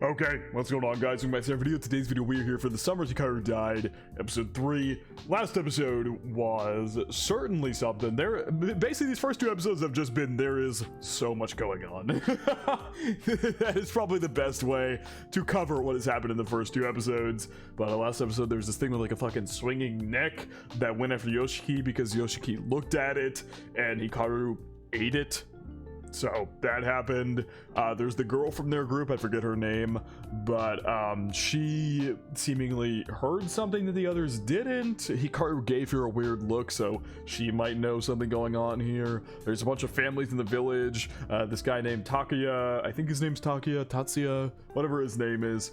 Okay, what's going on, guys? Welcome back to our video. Today's video, we're here for the Summer Hikaru Died, episode 3. Last episode was certainly something. Basically, these first two episodes have just been, there is so much going on. That is probably the best way to cover what has happened in the first two episodes. But last episode, there was this thing with like a fucking swinging neck that went after Yoshiki because Yoshiki looked at it and Hikaru ate it. So that happened. There's the girl from their group, I forget her name, but she seemingly heard something that the others didn't. Hikaru gave her a weird look, so she might know something going on here. There's a bunch of families in the village. This guy named Takuya, I think his name's Tatsuya, whatever his name is.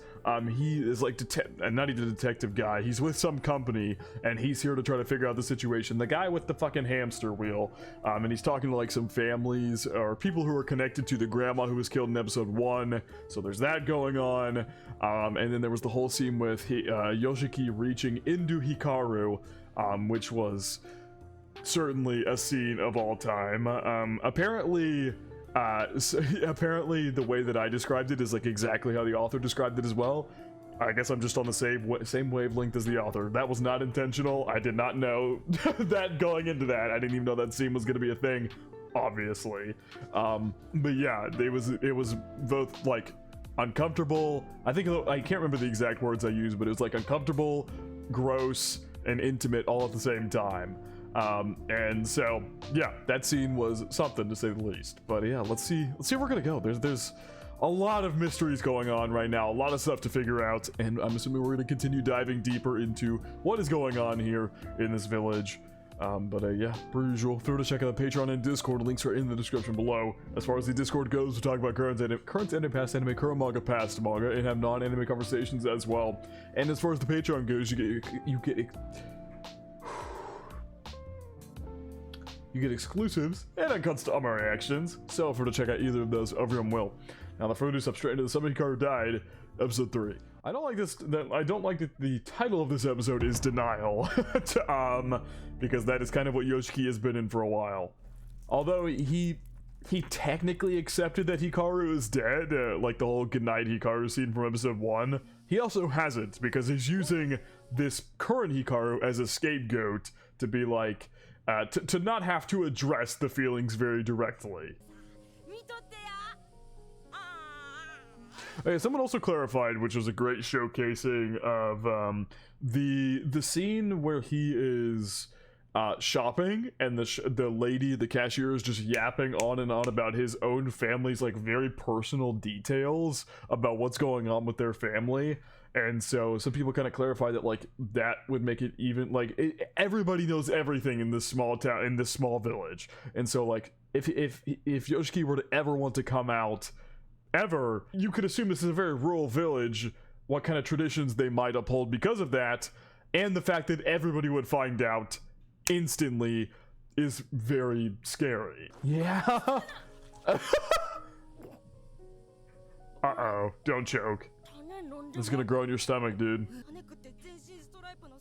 He is like not even a detective guy. He's with some company, and he's here to try to figure out the situation. The guy with the fucking hamster wheel, and he's talking to like some families or people who are connected to the grandma who was killed in episode 1. So there's that going on. And then there was the whole scene with Yoshiki reaching into Hikaru, which was certainly a scene of all time. Apparently the way that I described it is like exactly how the author described it as well. I guess I'm just on the same wavelength as the author. That was not intentional. I did not know that going into that. I didn't even know that scene was going to be a thing, obviously. But yeah, it was both like uncomfortable. I can't remember the exact words I used, but it was like uncomfortable, gross, and intimate all at the same time. And so yeah, that scene was something to say the least. But yeah, let's see where we're gonna go. There's a lot of mysteries going on right now, a lot of stuff to figure out, and I'm assuming we're gonna continue diving deeper into what is going on here in this village. Yeah, per usual, feel free to check out the Patreon and Discord. Links are in the description below. As far as the Discord goes, we talk about current and past anime, current manga, past manga, and have non-anime conversations as well. And as far as the Patreon goes, you get exclusives and uncuts to all my reactions, so feel free to check out either of those over your own will. Now, the further step straight into the Summer Hikaru Died, episode 3. I don't like that the title of this episode is Denial, because that is kind of what Yoshiki has been in for a while. Although he technically accepted that Hikaru is dead, like the whole goodnight Hikaru scene from episode 1. He also hasn't, because he's using this current Hikaru as a scapegoat to be like, to not have to address the feelings very directly. Okay, someone also clarified, which was a great showcasing of the scene where he is shopping and the cashier is just yapping on and on about his own family's like very personal details about what's going on with their family. And so some people kind of clarify that like that would make it even like everybody knows everything in this small town, in this small village. And so like if Yoshiki were to ever want to come out ever, you could assume this is a very rural village, what kind of traditions they might uphold because of that, and the fact that everybody would find out instantly is very scary. Yeah. Uh-oh, don't choke. It's gonna grow in your stomach, dude.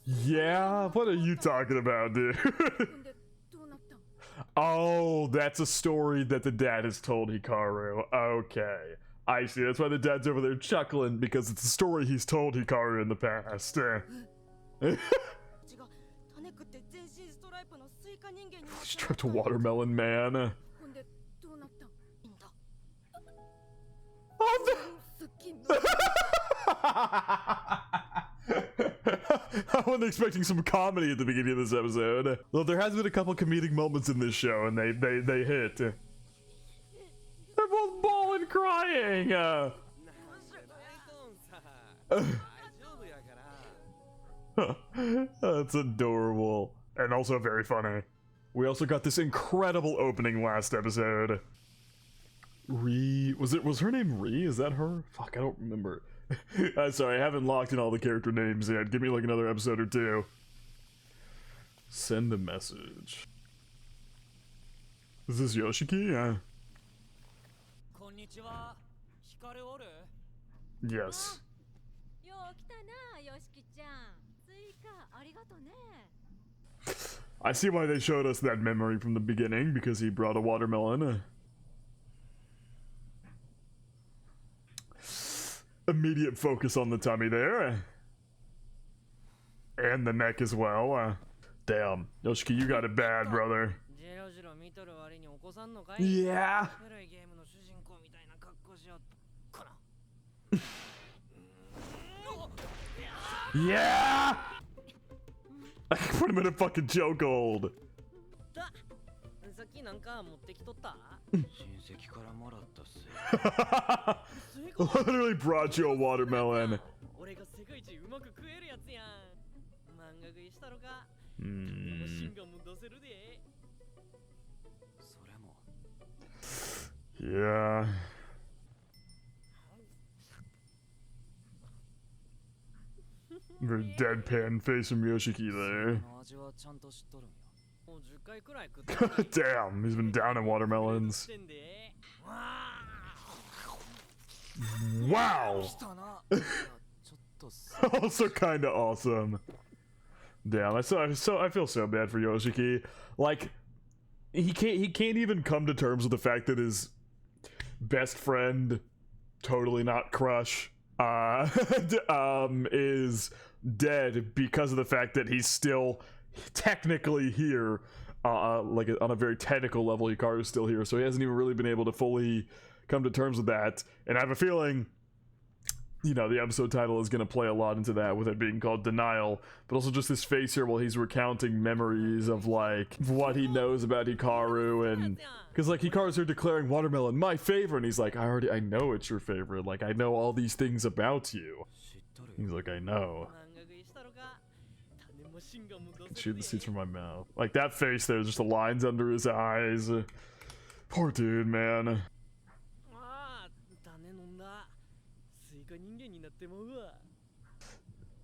Yeah, what are you talking about, dude? Oh, that's a story that the dad has told Hikaru. Okay, I see. That's why the dad's over there chuckling, because it's a story he's told Hikaru in the past. Strapped a watermelon man. Oh, I wasn't expecting some comedy at the beginning of this episode. Well, there has been a couple comedic moments in this show, and they hit. They're both bawling, crying. That's adorable, and also very funny. We also got this incredible opening last episode. Was her name Ri? Is that her? Fuck, I don't remember. Sorry, I haven't locked in all the character names yet. Give me like another episode or two. Send a message. Is this Yoshiki? Yes. I see why they showed us that memory from the beginning, because he brought a watermelon. immediate focus on the tummy there. And the neck as well. Damn. Yoshiki, you got it bad, brother. Yeah. Yeah! I can put him in a fucking chokehold. Literally brought you a watermelon. Yeah. Very deadpan face from Yoshiki there. Damn, he's been down in watermelons. Wow! Also kinda awesome. Damn, I feel so bad for Yoshiki. Like, he can't even come to terms with the fact that his best friend, totally not crush, is dead because of the fact that he's still technically here. Like on a very technical level, Hikaru's still here, so he hasn't even really been able to fully come to terms with that. And I have a feeling, you know, the episode title is going to play a lot into that, with it being called Denial, but also just this face here while he's recounting memories of like what he knows about Hikaru. And because like Hikaru's here declaring watermelon my favorite, and he's like, I know it's your favorite, like I know all these things about you. He's like, I know. Shoot the seeds from my mouth. Like that face there, just the lines under his eyes. Poor dude, man.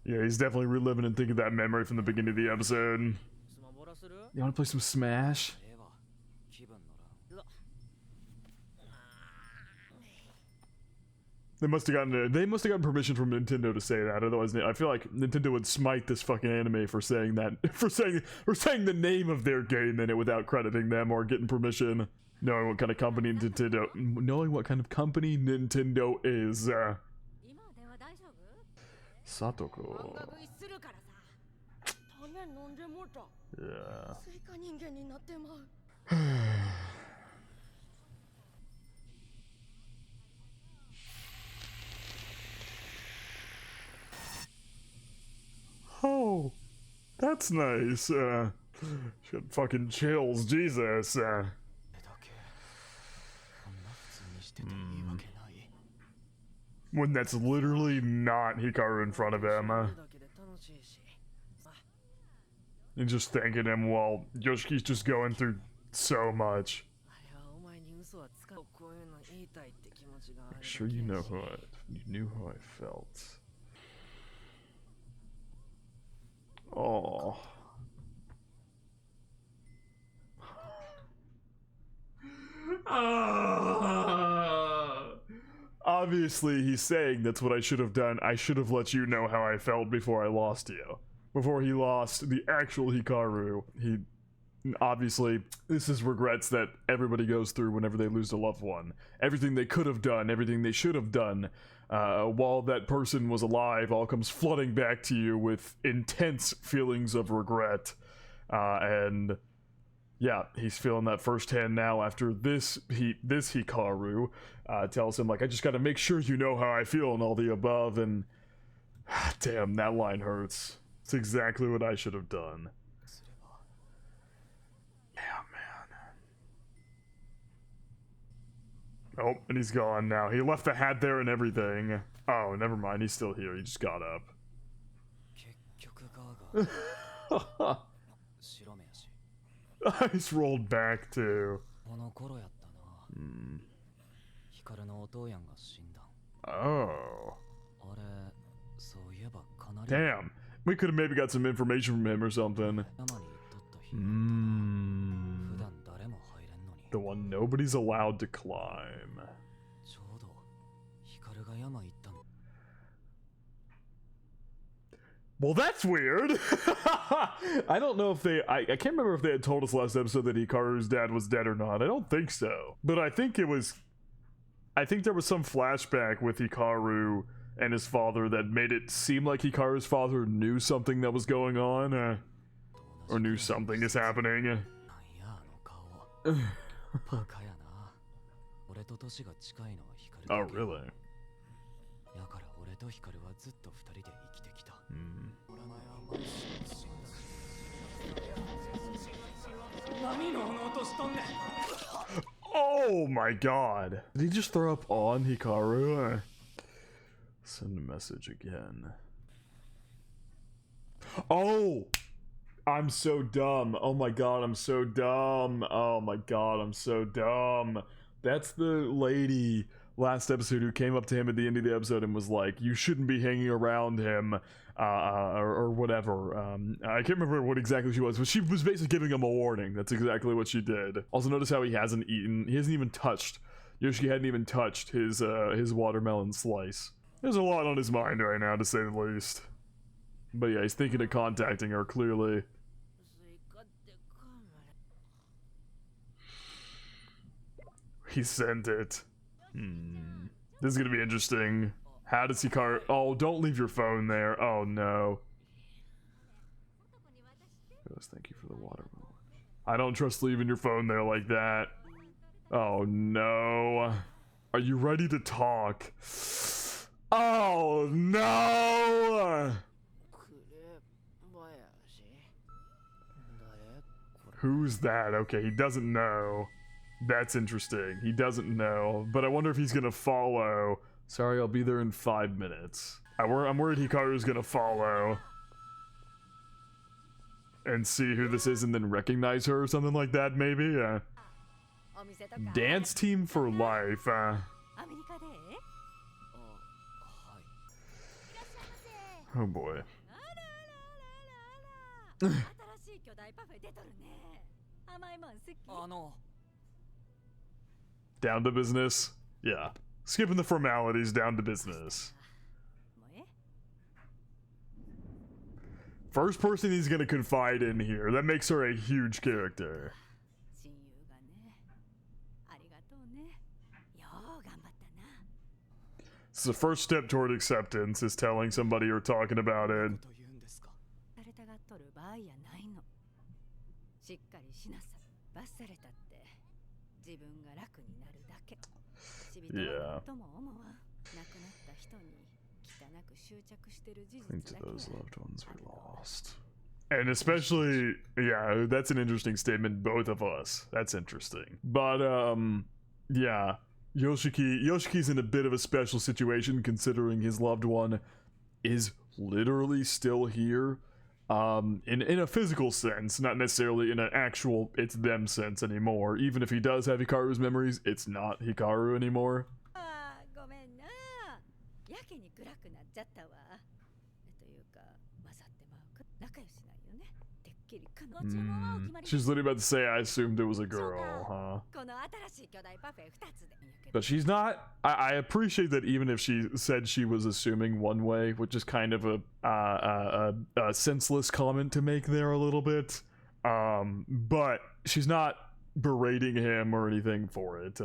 Yeah, he's definitely reliving and thinking that memory from the beginning of the episode. You wanna play some Smash? They must have gotten permission from Nintendo to say that. Otherwise, I feel like Nintendo would smite this fucking anime for saying that, for saying the name of their game in it without crediting them or getting permission. Knowing what kind of company Nintendo is. Satoko. Yeah. Oh, that's nice. She got fucking chills, Jesus. When that's literally not Hikaru in front of him. And just thanking him while Yoshiki's just going through so much. I'm sure you knew how I felt. Oh. Obviously, he's saying that's what I should have done. I should have let you know how I felt before I lost you. Before he lost the actual Hikaru. He obviously, this is regrets that everybody goes through whenever they lose a loved one. Everything they could have done, everything they should have done while that person was alive all comes flooding back to you with intense feelings of regret. And yeah, he's feeling that firsthand now after this Hikaru tells him, like, I just gotta make sure you know how I feel and all the above. And damn, that line hurts. It's exactly what I should have done. Oh, and he's gone now. He left the hat there and everything. Oh, never mind. He's still here. He just got up. Eyes rolled back too. Oh. Damn. We could have maybe got some information from him or something. The one nobody's allowed to climb. Well, that's weird. I don't know if I can't remember if they had told us last episode that Hikaru's dad was dead or not. I don't think so. But I think there was some flashback with Hikaru and his father that made it seem like Hikaru's father knew something that was going on, or knew something is happening. Oh, really? Oh my god. Did he just throw up on Hikaru? Send a message again. Oh! I'm so dumb. Oh my god, I'm so dumb. Oh my god, I'm so dumb. That's the lady last episode who came up to him at the end of the episode and was like, you shouldn't be hanging around him, or whatever. I can't remember what exactly she was, but she was basically giving him a warning. That's exactly what she did. Also, notice how he hasn't even touched, Yoshiki hadn't even touched his watermelon slice. There's a lot on his mind right now, to say the least. But yeah, he's thinking of contacting her, clearly. He sent it. This is gonna be interesting. How does Hikaru... Oh, don't leave your phone there. Oh, no. Thank you for the watermelon. I don't trust leaving your phone there like that. Oh, no. Are you ready to talk? Oh, no! Who's that? Okay, he doesn't know. That's interesting. He doesn't know, but I wonder if he's gonna follow. Sorry, I'll be there in 5 minutes. I'm worried Hikaru's gonna follow and see who this is and then recognize her or something like that, maybe? Dance team for life. Oh boy. Down to business? Yeah. Skipping the formalities, down to business. First person he's gonna confide in here. That makes her a huge character. It's the first step toward acceptance, is telling somebody or talking about it. Yeah. Think to those loved ones we lost. And especially, yeah, that's an interesting statement, both of us. That's interesting. But, yeah. Yoshiki's in a bit of a special situation considering his loved one is literally still here. In a physical sense, not necessarily in an actual it's them sense anymore. Even if he does have Hikaru's memories, it's not Hikaru anymore. She's literally about to say, I assumed it was a girl, huh? But she's not. I appreciate that even if she said she was assuming one way, which is kind of a senseless comment to make there a little bit. But she's not berating him or anything for it.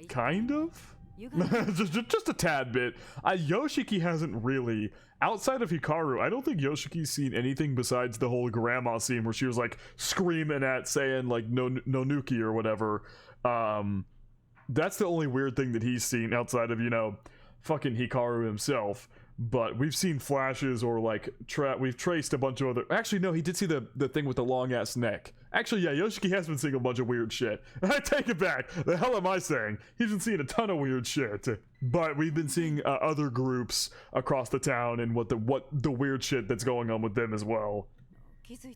Kind of? just a tad bit. Yoshiki hasn't really, outside of Hikaru, I don't think Yoshiki's seen anything besides the whole grandma scene where she was like screaming at saying like no Nuki or whatever. That's the only weird thing that he's seen outside of, you know, fucking Hikaru himself. But we've seen flashes or like we've traced a bunch of other. Actually, no, he did see the thing with the long ass neck. Actually, yeah, Yoshiki has been seeing a bunch of weird shit. I take it back. The hell am I saying? He's been seeing a ton of weird shit. But we've been seeing other groups across the town and what the weird shit that's going on with them as well. Some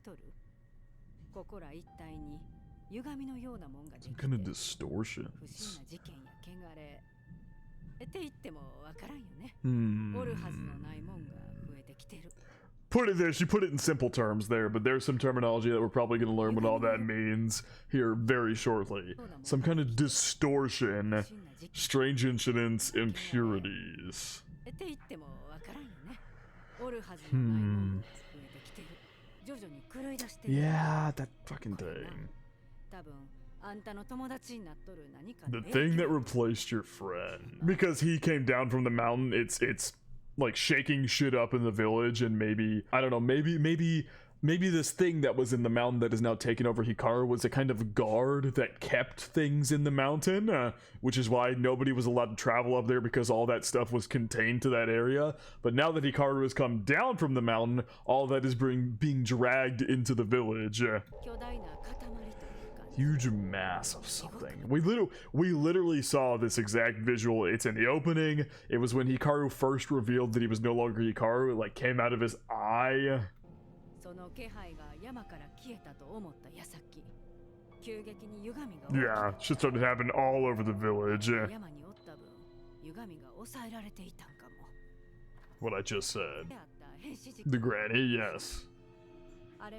kind of distortions. Put it there, she put it in simple terms there, but there's some terminology that we're probably going to learn what all that means here very shortly. Some kind of distortion, strange incidents, impurities. Yeah, that fucking thing. The thing that replaced your friend. Because he came down from the mountain, it's like shaking shit up in the village, and maybe, I don't know, maybe this thing that was in the mountain that is now taken over Hikaru was a kind of guard that kept things in the mountain, which is why nobody was allowed to travel up there, because all that stuff was contained to that area. But now that Hikaru has come down from the mountain, all that is being dragged into the village. Huge mass of something. We literally saw this exact visual. It's in the opening. It was when Hikaru first revealed that he was no longer Hikaru. It like came out of his eye. Yeah, shit started happening all over the village. What I just said. The granny, yes. I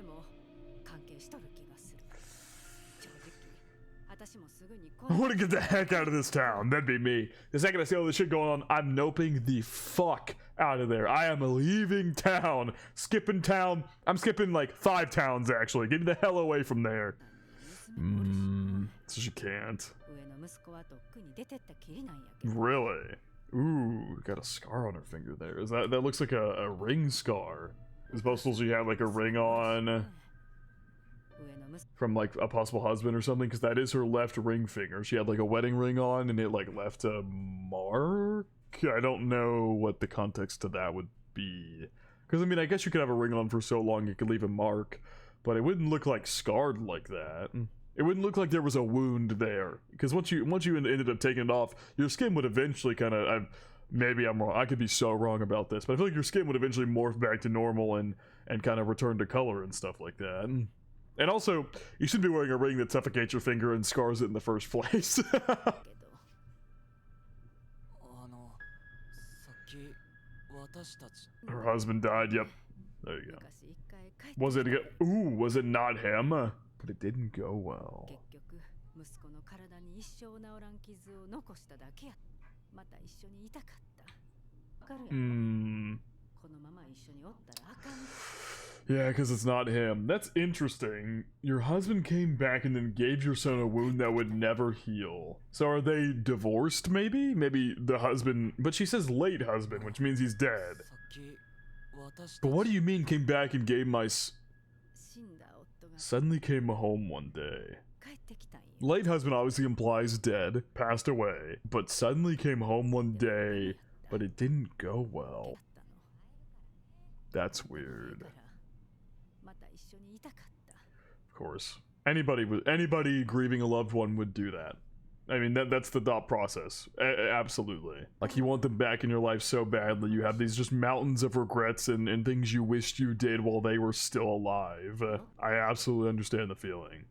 want to get the heck out of this town. That'd be me. The second I see all this shit going on, I'm noping the fuck out of there. I am leaving town. Skipping town. I'm skipping like 5 towns actually. Get me the hell away from there. So she can't. Really? Ooh, got a scar on her finger there. Is that looks like a ring scar? Is supposed to have like a ring on from like a possible husband or something, because that is her left ring finger. She had like a wedding ring on and it like left a mark. I don't know what the context to that would be, because I mean I guess you could have a ring on for so long it could leave a mark, but it wouldn't look like scarred like that. It wouldn't look like there was a wound there, because once you ended up taking it off, your skin would eventually kind of, maybe I'm wrong, I could be so wrong about this, but I feel like your skin would eventually morph back to normal and kind of return to color and stuff like that. And also, you shouldn't be wearing a ring that suffocates your finger and scars it in the first place. Her husband died, yep. There you go. Was it not him? But it didn't go well. Yeah, because it's not him. That's interesting. Your husband came back and then gave your son a wound that would never heal. So are they divorced, maybe? Maybe the husband... But she says late husband, which means he's dead. But what do you mean came back and gave my... Suddenly came home one day. Late husband obviously implies dead, passed away, but suddenly came home one day, but it didn't go well. That's weird. Of course. Anybody grieving a loved one would do that. I mean, that's the thought process. Absolutely. Like, you want them back in your life so badly. You have these just mountains of regrets and things you wished you did while they were still alive. I absolutely understand the feeling.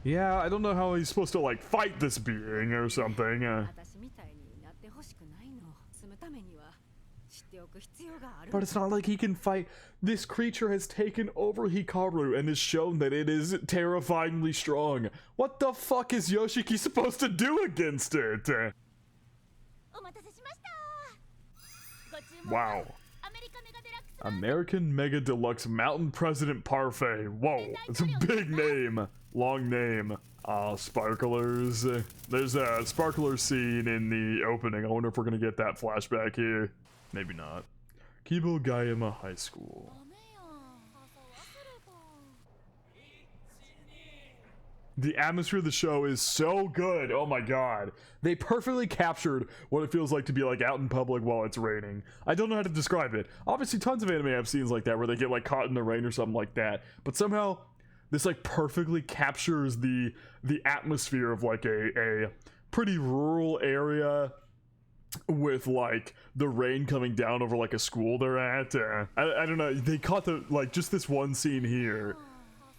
Yeah, I don't know how he's supposed to, like, fight this being or something. But it's not like he can fight. This creature has taken over Hikaru and has shown that it is terrifyingly strong. What the fuck is Yoshiki supposed to do against it? Wow. American Mega Deluxe Mountain President Parfait. Whoa, it's a big name. Long name. Sparklers. There's a sparkler scene in the opening. I wonder if we're gonna get that flashback here. Maybe not. Kibo Gayama High School. The atmosphere of the show is so good. Oh my god. They perfectly captured what it feels like to be like out in public while it's raining. I don't know how to describe it. Obviously tons of anime have scenes like that where they get like caught in the rain or something like that. But somehow this like perfectly captures the atmosphere of like a pretty rural area with like the rain coming down over like a school they're at. I don't know, they caught the like just this one scene here,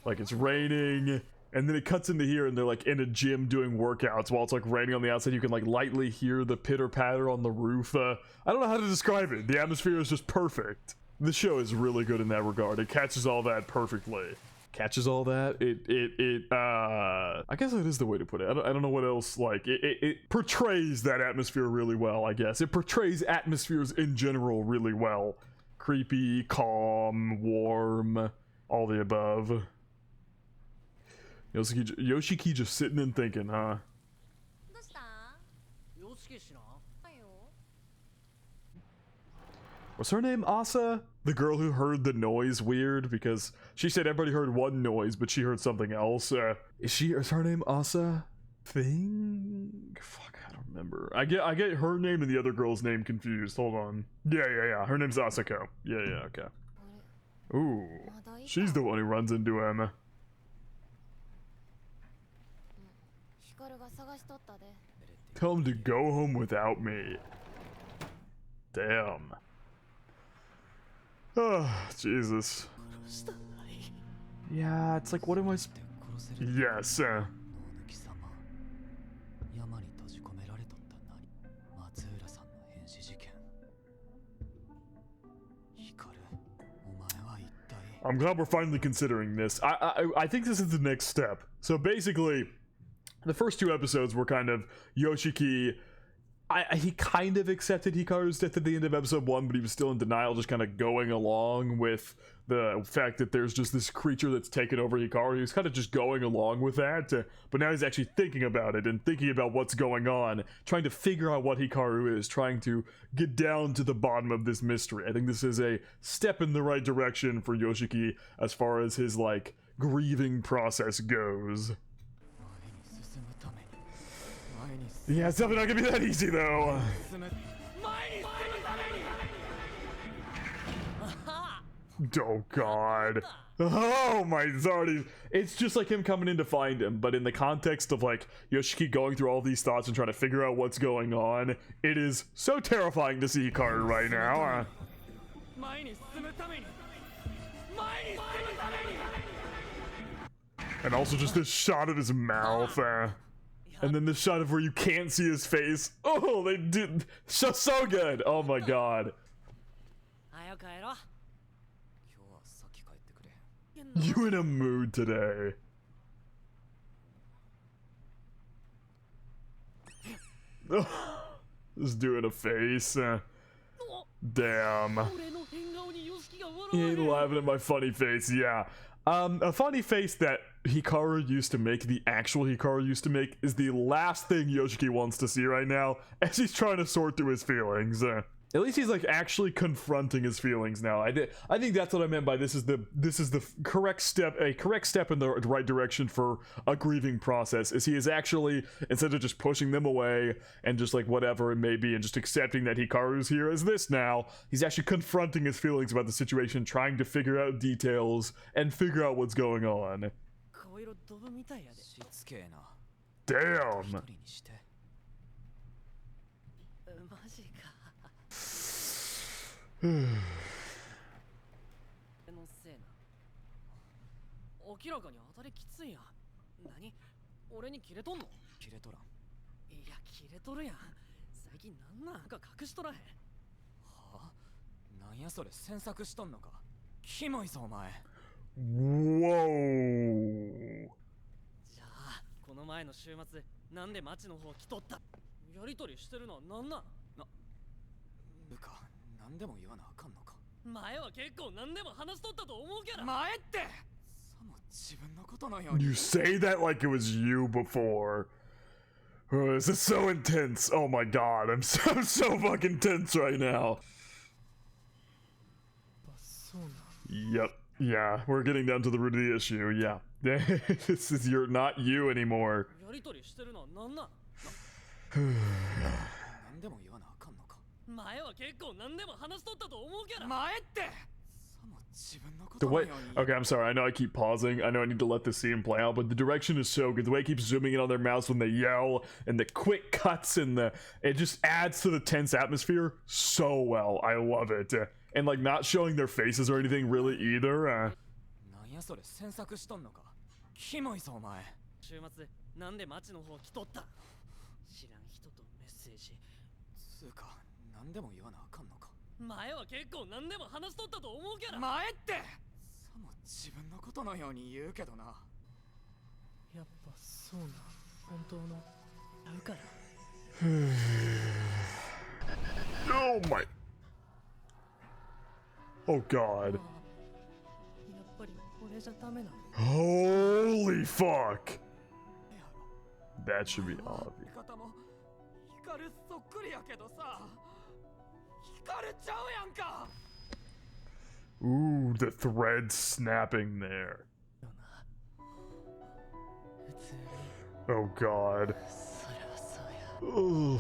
like it's raining and then it cuts into here and they're like in a gym doing workouts while it's like raining on the outside. You can like lightly hear the pitter patter on the roof. I don't know how to describe it. The atmosphere is just perfect. The show is really good in that regard. It catches all that perfectly. Catches all that. I guess that is the way to put it. I don't know what else. Like it portrays that atmosphere really well. I guess it portrays atmospheres in general really well. Creepy, calm, warm, all the above. Yoshiki just sitting and thinking, huh? Was her name Asa? The girl who heard the noise weird? Because she said everybody heard one noise, but she heard something else. Is her name Asa? Fuck, I don't remember. I get her name and the other girl's name confused. Hold on. Yeah. Her name's Asako. Yeah, okay. Ooh. She's the one who runs into him. Tell him to go home without me. Damn. Oh, Jesus. Yeah, it's like, what am I Yes, I'm glad we're finally considering this. I think this is the next step. So basically, the first two episodes were kind of Yoshiki. He kind of accepted Hikaru's death at the end of episode 1, but he was still in denial, just kind of going along with the fact that there's just this creature that's taken over Hikaru. He was kind of just going along with that, but now he's actually thinking about it and thinking about what's going on, trying to figure out what Hikaru is, trying to get down to the bottom of this mystery. I think this is a step in the right direction for Yoshiki as far as his, like, grieving process goes. Yeah, it's definitely not gonna be that easy, though. Oh, God. Oh, my Zardy. It's just like him coming in to find him, but in the context of, like, Yoshiki going through all these thoughts and trying to figure out what's going on, it is so terrifying to see Hikaru right now. And also just this shot of his mouth. And then the shot of where you can't see his face. Oh, they did so good. Oh my God. You in a mood today? Just doing a face. Damn. He ain't laughing at my funny face. Yeah. A funny face that Hikaru used to make, the actual Hikaru used to make, is the last thing Yoshiki wants to see right now as he's trying to sort through his feelings. At least he's like actually confronting his feelings now. I think that's what I meant by this is the correct step, a correct step in the right direction for a grieving process. Is he is actually, instead of just pushing them away and just like whatever it may be and just accepting that Hikaru's here as this now, he's actually confronting his feelings about the situation, trying to figure out details and figure out what's going on. Damn. Whoa. この前の週末、なんで町の方来とった？やりとりしてるのはなんなん？部下、なんでも言わなあかんのか。前は結構なんでも話しとったと思うけど。前って。さも自分のことのように。You say that like it was you before. Oh, this is so intense. Oh my God, I'm so fucking tense right now. Yep. Yeah, we're getting down to the root of the issue. Yeah. This is not you anymore. The way, okay, I'm sorry, I know I keep pausing, I know I need to let this scene play out, but the direction is so good. The way it keeps zooming in on their mouths when they yell, and the quick cuts, and it just adds to the tense atmosphere so well. I love it. And like not showing their faces or anything really either. Oh my. Oh God. れじゃダメなの。 Holy fuck! That should be obvious. 味方も光るそっくりやけどさ、光るちゃうやんか。 Ooh, the thread snapping there. Oh god. Ooh.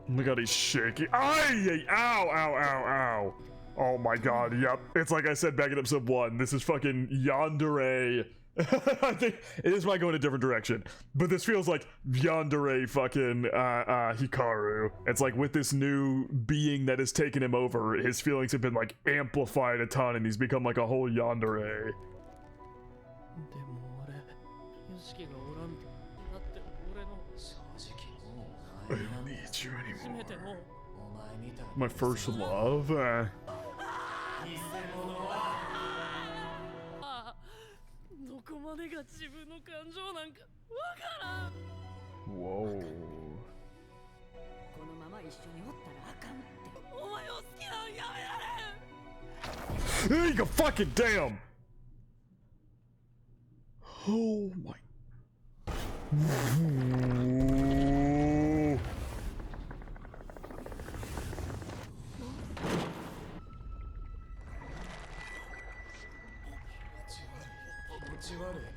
Look how he's shaking. Ay, ow, ow, ow, ow. Oh my god, yep. It's like I said back in episode 1. This is fucking yandere. I think it might go in a different direction, but this feels like yandere fucking Hikaru. It's like with this new being that has taken him over, his feelings have been like amplified a ton and he's become like a whole yandere. I don't need you anymore. My first love? Whoa. Hey, you fucking damn! Oh my.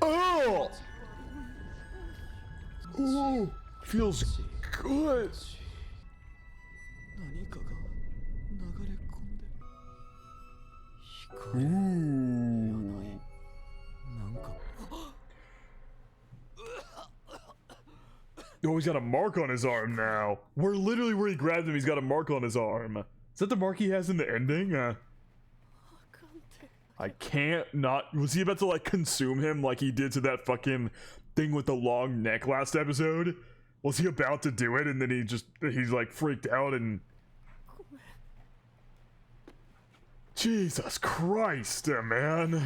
Oh! Ooh, feels good. Ooh. Oh, he's got a mark on his arm now. We're literally where he grabbed him, he's got a mark on his arm. Is that the mark he has in the ending? I can't not. Was he about to like consume him like he did to that fucking thing with the long neck last episode? Was he about to do it and then he's like freaked out and. Jesus Christ, man.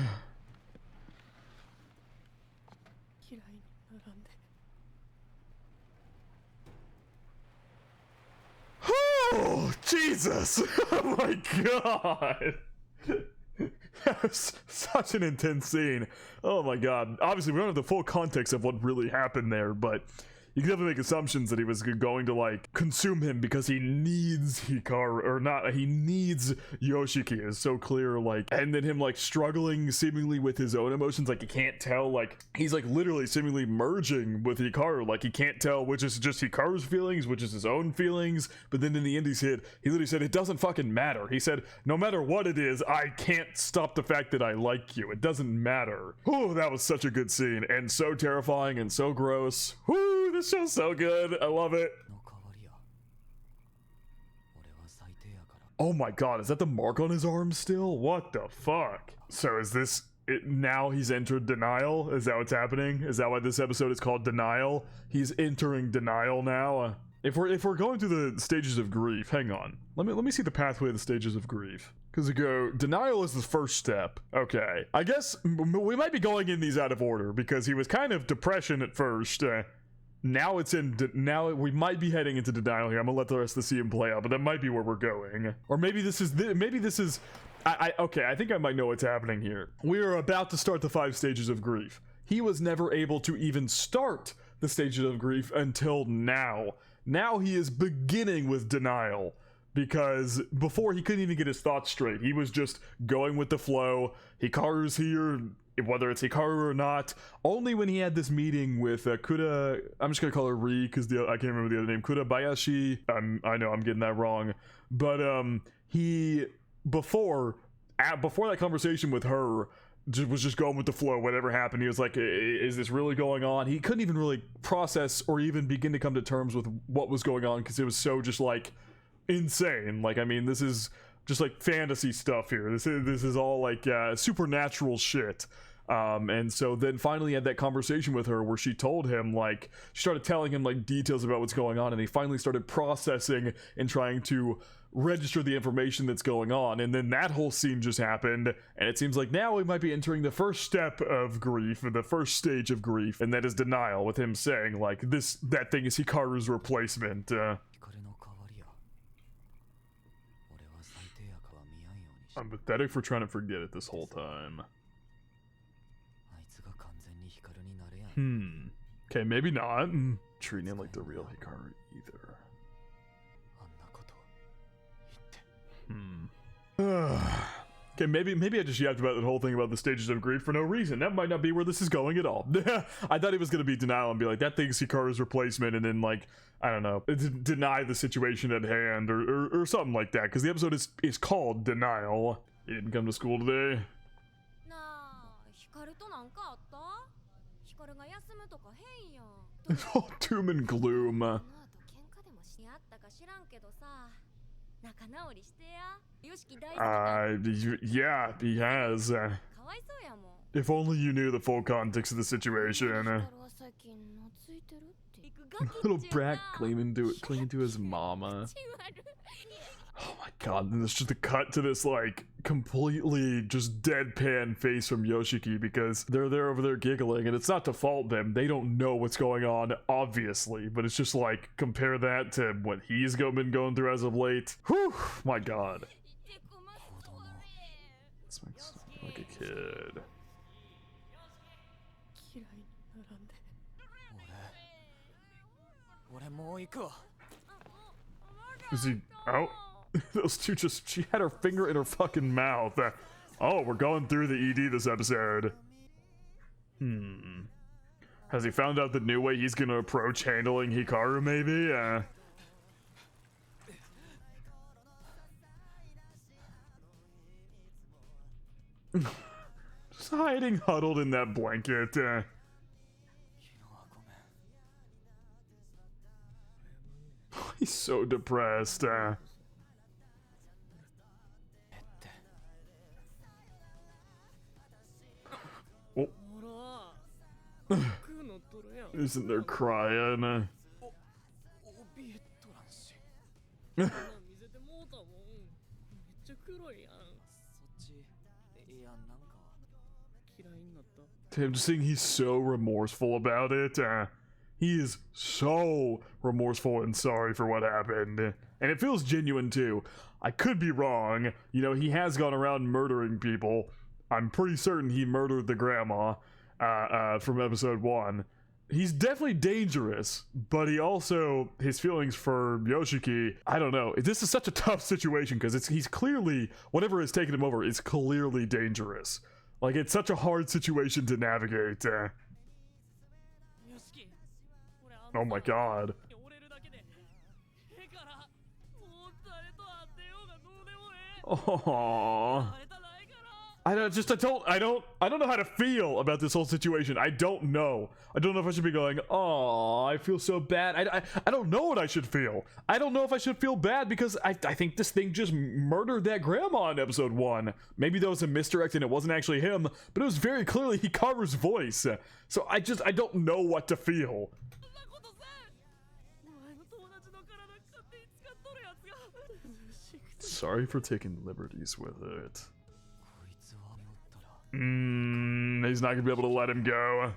Oh, Jesus! Oh my god! That was such an intense scene. Oh my god. Obviously, we don't have the full context of what really happened there, but you can definitely make assumptions that he was going to like consume him because he needs Hikaru, or not, he needs Yoshiki. Is so clear, like, and then him like struggling seemingly with his own emotions, like he can't tell, like he's like literally seemingly merging with Hikaru, like he can't tell which is just Hikaru's feelings, which is his own feelings. But then in the end he literally said it doesn't fucking matter. He said no matter what it is, I can't stop the fact that I like you. It doesn't matter. Oh, that was such a good scene and so terrifying and so gross. Whoo, this show's so good. I love it. Oh my god, is that the mark on his arm still? What the fuck? So is this it now? He's entered denial? Is that what's happening? Is that why this episode is called Denial? He's entering denial now. If we're going through the stages of grief, hang on. Let me see the pathway of the stages of grief. Because we go, denial is the first step. Okay. I guess we might be going in these out of order because he was kind of depression at first. Now it's in, now we might be heading into denial here. I'm gonna let the rest of the scene play out, but that might be where we're going. Or maybe this is, okay, I think I might know what's happening here. We are about to start the 5 stages of grief. He was never able to even start the stages of grief until now. Now he is beginning with denial. Because before he couldn't even get his thoughts straight. He was just going with the flow. Hikaru's here, whether it's Hikaru or not. Only when he had this meeting with Kuda, I'm just gonna call her Ri because I can't remember the other name. Kudabayashi. I know I'm getting that wrong, but he before that conversation with her was just going with the flow. Whatever happened, he was like, "Is this really going on?" He couldn't even really process or even begin to come to terms with what was going on because it was so just like insane. Like, I mean, this is just like fantasy stuff here. This is all like supernatural shit. And so then finally he had that conversation with her where she told him, like, she started telling him like details about what's going on, and he finally started processing and trying to register the information that's going on. And then that whole scene just happened, and it seems like now we might be entering the first step of grief, or the first stage of grief, and that is denial, with him saying like that thing is Hikaru's replacement. I'm pathetic for trying to forget it this whole time. Okay, maybe not. Treating him like the real Hikaru either. Okay, maybe I just yapped about that whole thing about the stages of grief for no reason. That might not be where this is going at all. I thought it was gonna be denial and be like, that thing's Hikaru's replacement, and then like, I don't know, deny the situation at hand or something like that. Because the episode is called Denial. He didn't come to school today. Oh, doom and gloom. Yeah, he has. If only you knew the full context of the situation. Little brat clinging to his mama. Oh my god, and it's just a cut to this like completely just deadpan face from Yoshiki because they're there over there giggling, and it's not to fault them. They don't know what's going on, obviously, but it's just like compare that to what he's been going through as of late. Whew, my god. This makes me like a kid. Is he out? Those two just, she had her finger in her fucking mouth. Oh, we're going through the ED this episode. Has he found out the new way he's gonna approach handling Hikaru, maybe? Just hiding huddled in that blanket. He's so depressed. Oh. Isn't there crying? I'm just saying he's so remorseful about it. He is so remorseful and sorry for what happened. And it feels genuine too. I could be wrong. You know, he has gone around murdering people. I'm pretty certain he murdered the grandma from episode 1. He's definitely dangerous, but he also, his feelings for Yoshiki, I don't know. This is such a tough situation because he's clearly, whatever has taken him over is clearly dangerous. Like, it's such a hard situation to navigate. Oh my god. Aww. I don't know how to feel about this whole situation. I don't know if I should be going, oh, I feel so bad. I don't know what I should feel. I don't know if I should feel bad because I think this thing just murdered that grandma in episode 1. Maybe that was a misdirect and it wasn't actually him, but it was very clearly Hikaru's voice. So I don't know what to feel. Sorry for taking liberties with it. He's not gonna be able to let him go.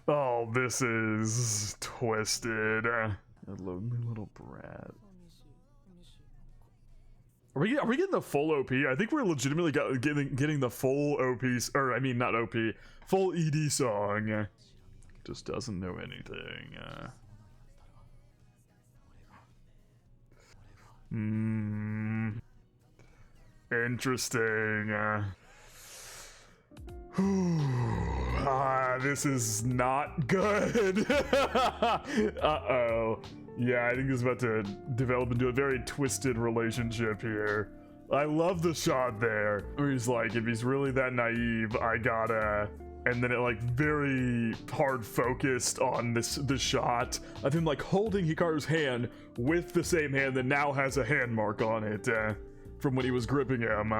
Oh, this is twisted. A lonely little brat. Are we getting the full OP? I think we're legitimately getting the full OP, or I mean not OP, full ED song. Just doesn't know anything. Interesting. This is not good. Uh-oh. Yeah, I think this is about to develop into a very twisted relationship here. I love the shot there where he's like, if he's really that naive, I gotta... And then it like very hard focused on this shot of him like holding Hikaru's hand with the same hand that now has a hand mark on it from when he was gripping him.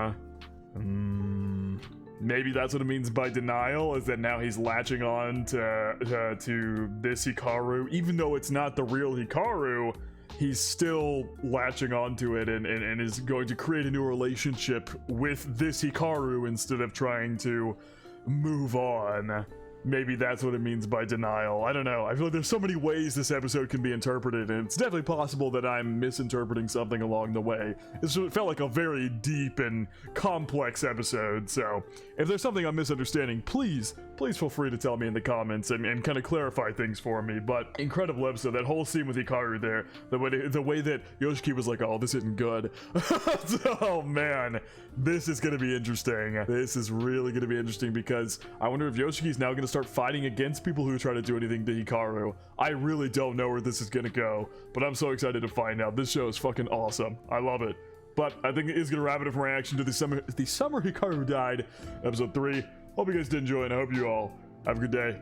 Maybe that's what it means by denial, is that now he's latching on to this Hikaru, even though it's not the real Hikaru. He's still latching onto it and is going to create a new relationship with this Hikaru instead of trying to move on. maybe that's what it means by denial. I don't know. I feel like there's so many ways this episode can be interpreted, and it's definitely possible that I'm misinterpreting something along the way. It felt like a very deep and complex episode, so if there's something I'm misunderstanding, please feel free to tell me in the comments and kind of clarify things for me. But incredible episode. That whole scene with Hikaru there, the way that Yoshiki was like, oh, this isn't good. Oh man, this is gonna be interesting. This is really gonna be interesting, because I wonder if Yoshiki's now gonna start fighting against people who try to do anything to Hikaru. I really don't know where this is gonna go, but I'm so excited to find out. This show is fucking awesome. I love it. But I think it is gonna wrap it up from reaction to the summer Hikaru died, episode 3. Hope you guys did enjoy, and I hope you all have a good day.